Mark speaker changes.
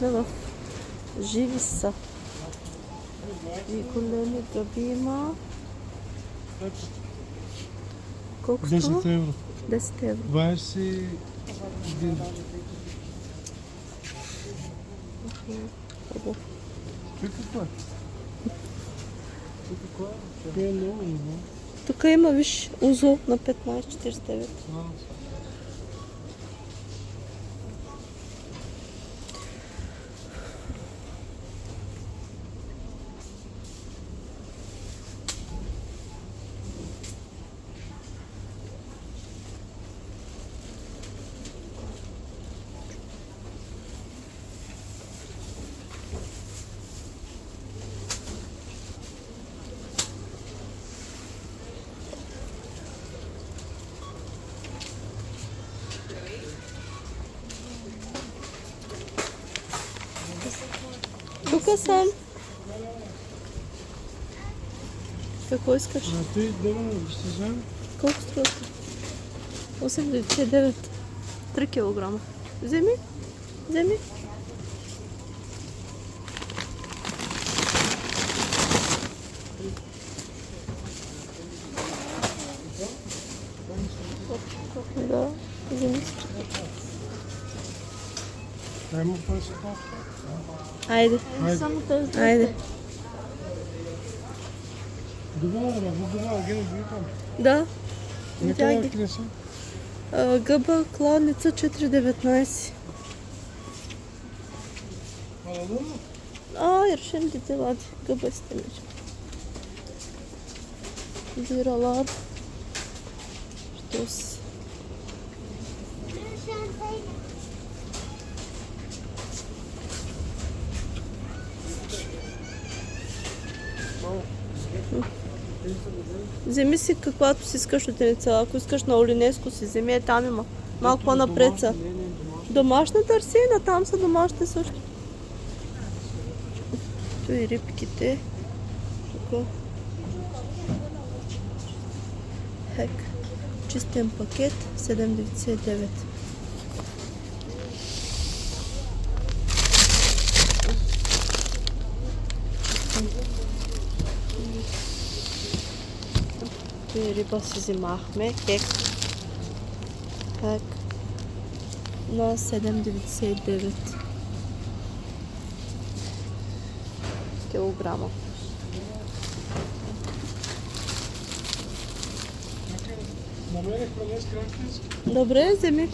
Speaker 1: В живи са. И големи гъби има. Колко струва?
Speaker 2: 10 евро.
Speaker 1: 10 евро.
Speaker 2: 21.
Speaker 1: Хубаво.
Speaker 2: Какво е? Това е много, не?
Speaker 1: Тук има, виж, узо на 15,49. Тук съм. Какво искаш?
Speaker 2: Ти давай, ще вземем.
Speaker 1: Колко струва? 8,99. 3 килограма. Вземи. Вземи. Да, вземи.
Speaker 2: Дай му пърсата.
Speaker 1: Айде.
Speaker 3: Само тези.
Speaker 1: Айде.
Speaker 2: Добре, гена викам.
Speaker 1: Да.
Speaker 2: Не
Speaker 1: Видях
Speaker 2: това
Speaker 1: ги.
Speaker 2: къде са?
Speaker 1: Гъба, кладница 4,19. Решим да те лади. Гъба сте мече. Бираlar. Що си? Вземи си каквато си искаш от единица. Ако искаш на Олинеско си вземи, там има. Малко по-напред са. Домашна търсина, там са домашните също. Тук и рибките. Тук. Хек. Чистен пакет 7,99. И риба си взимахме. Хек. На 7,99 килограма.
Speaker 2: Намерихме днес крактински.
Speaker 1: Добре, вземи.